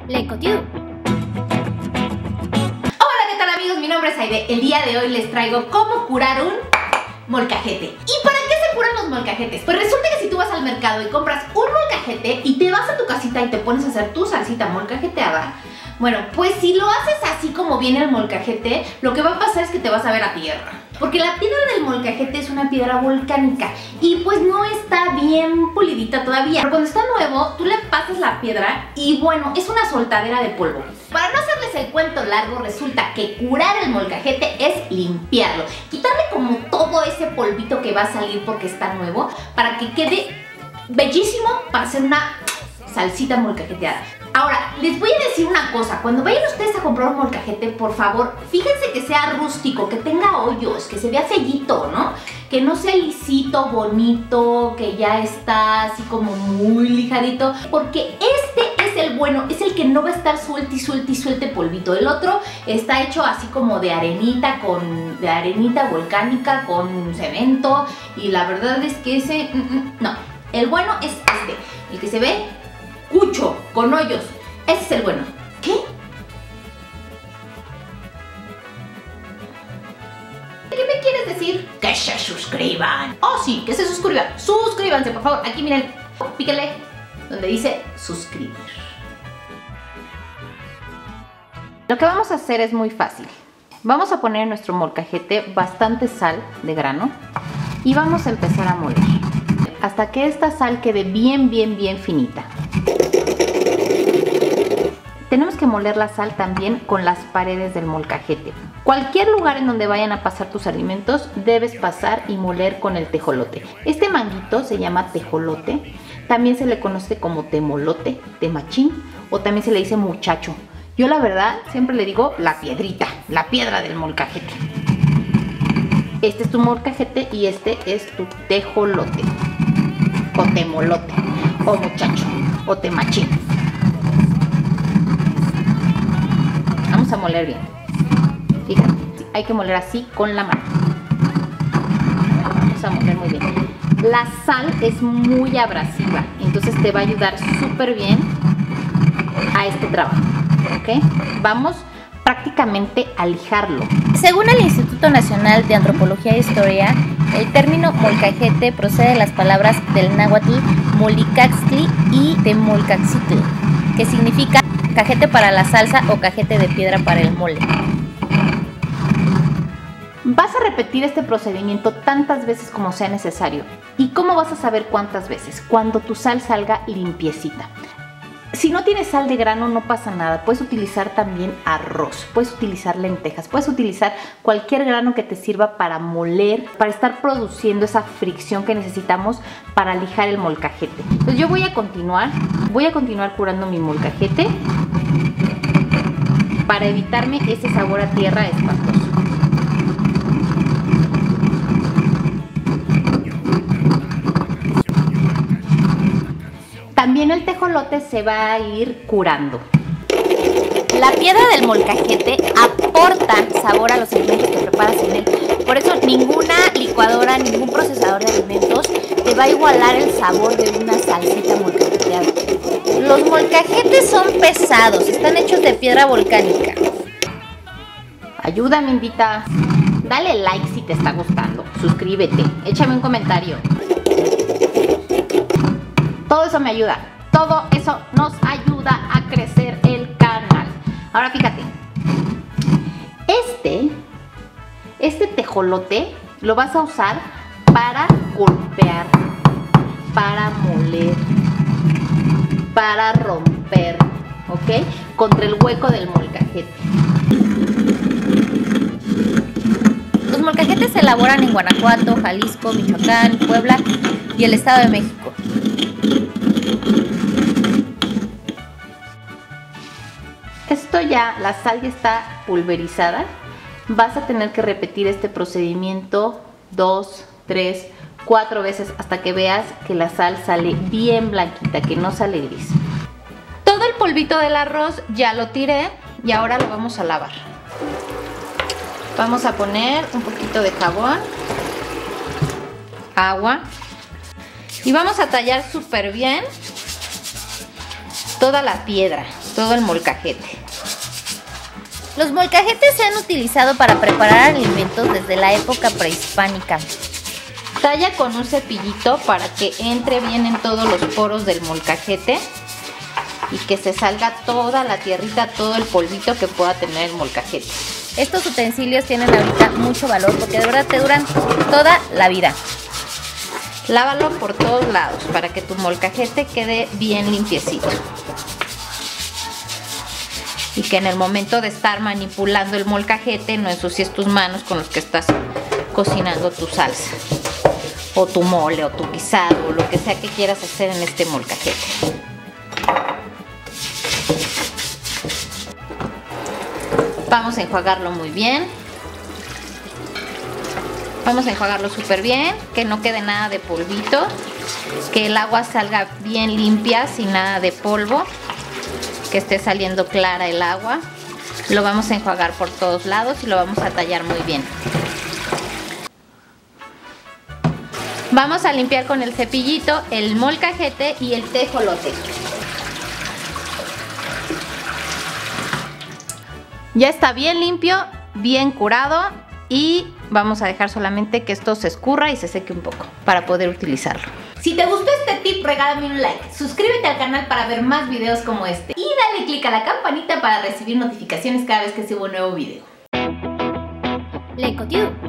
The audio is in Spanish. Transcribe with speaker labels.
Speaker 1: Lecotiu. Hola, ¿qué tal amigos? Mi nombre es Aide. El día de hoy les traigo cómo curar un molcajete. ¿Y para qué se curan los molcajetes? Pues resulta que si tú vas al mercado y compras un molcajete y te vas a tu casita y te pones a hacer tu salsita molcajeteada, bueno, pues si lo haces así como viene el molcajete, lo que va a pasar es que te vas a ver a tierra. Porque la piedra del molcajete es una piedra volcánica y pues no está bien pulidita todavía. Pero cuando está nuevo, tú le pasas la piedra y bueno, es una soltadera de polvo. Para no hacerles el cuento largo, resulta que curar el molcajete es limpiarlo. Quitarle como todo ese polvito que va a salir porque está nuevo para que quede bellísimo para hacer una salsita molcajeteada. Ahora, les voy a decir una cosa, cuando vayan ustedes a comprar un molcajete, por favor, fíjense que sea rústico, que tenga hoyos, que se vea fellito, ¿no? Que no sea lisito, bonito, que ya está así como muy lijadito, porque este es el bueno, es el que no va a estar suelte y suelte y suelte polvito. El otro está hecho así como de arenita, volcánica con cemento, y la verdad es que ese, no, el bueno es este, el que se ve cucho, con hoyos. Ese es el bueno. ¿Qué? ¿Qué me quieres decir? Que se suscriban. Oh, sí, que se suscriban. Suscríbanse, por favor. Aquí miren, píquenle donde dice suscribir. Lo que vamos a hacer es muy fácil. Vamos a poner en nuestro molcajete bastante sal de grano y vamos a empezar a moler hasta que esta sal quede bien finita. Tenemos que moler la sal también con las paredes del molcajete. Cualquier lugar en donde vayan a pasar tus alimentos, debes pasar y moler con el tejolote. Este manguito se llama tejolote, también se le conoce como temolote, temachín, o también se le dice muchacho. Yo la verdad siempre le digo la piedrita, la piedra del molcajete. Este es tu molcajete y este es tu tejolote, o temolote, o muchacho, o temachín. Vamos a moler bien. Fíjate, hay que moler así con la mano. Vamos a moler muy bien. La sal es muy abrasiva, entonces te va a ayudar súper bien a este trabajo. ¿Ok? Vamos prácticamente a lijarlo.
Speaker 2: Según el Instituto Nacional de Antropología e Historia, el término molcajete procede de las palabras del náhuatl molicaxtli y temolcaxitl, que significa cajete para la salsa o cajete de piedra para el mole.
Speaker 1: Vas a repetir este procedimiento tantas veces como sea necesario. ¿Y cómo vas a saber cuántas veces? Cuando tu sal salga limpiecita. Si no tienes sal de grano no pasa nada, puedes utilizar también arroz, puedes utilizar lentejas, puedes utilizar cualquier grano que te sirva para moler, para estar produciendo esa fricción que necesitamos para lijar el molcajete. Entonces yo voy a continuar curando mi molcajete para evitarme ese sabor a tierra espantoso. También el tejolote se va a ir curando.
Speaker 2: La piedra del molcajete aporta sabor a los alimentos que preparas en él. Por eso ninguna licuadora, ningún procesador de alimentos te va a igualar el sabor de una salsita molcajeteada. Los molcajetes son pesados, están hechos de piedra volcánica.
Speaker 1: Ayúdame, invita. Dale like si te está gustando. Suscríbete. Échame un comentario. Todo eso me ayuda. Todo eso nos ayuda a crecer el canal. Ahora fíjate. Este tejolote lo vas a usar para golpear, para moler, para romper, ¿ok? Contra el hueco del molcajete.
Speaker 2: Los molcajetes se elaboran en Guanajuato, Jalisco, Michoacán, Puebla y el Estado de México.
Speaker 1: Esto ya, la sal ya está pulverizada. Vas a tener que repetir este procedimiento 2, 3, 4 veces hasta que veas que la sal sale bien blanquita, que no sale gris. Todo el polvito del arroz ya lo tiré y ahora lo vamos a lavar. Vamos a poner un poquito de jabón, agua y vamos a tallar súper bien toda la piedra, todo el molcajete.
Speaker 2: Los molcajetes se han utilizado para preparar alimentos desde la época prehispánica.
Speaker 1: Talla con un cepillito para que entre bien en todos los poros del molcajete y que se salga toda la tierrita, todo el polvito que pueda tener el molcajete.
Speaker 2: Estos utensilios tienen ahorita mucho valor porque de verdad te duran toda la vida.
Speaker 1: Lávalo por todos lados para que tu molcajete quede bien limpiecito. Y que en el momento de estar manipulando el molcajete no ensucies tus manos con los que estás cocinando tu salsa. O tu mole, o tu guisado, o lo que sea que quieras hacer en este molcajete. Vamos a enjuagarlo muy bien. Vamos a enjuagarlo súper bien, que no quede nada de polvito, que el agua salga bien limpia, sin nada de polvo, que esté saliendo clara el agua. Lo vamos a enjuagar por todos lados y lo vamos a tallar muy bien. Vamos a limpiar con el cepillito el molcajete y el tejolote. Ya está bien limpio, bien curado y vamos a dejar solamente que esto se escurra y se seque un poco para poder utilizarlo. Si te gustó este tip, regálame un like, suscríbete al canal para ver más videos como este y dale click a la campanita para recibir notificaciones cada vez que subo un nuevo video.
Speaker 2: L'Encotube.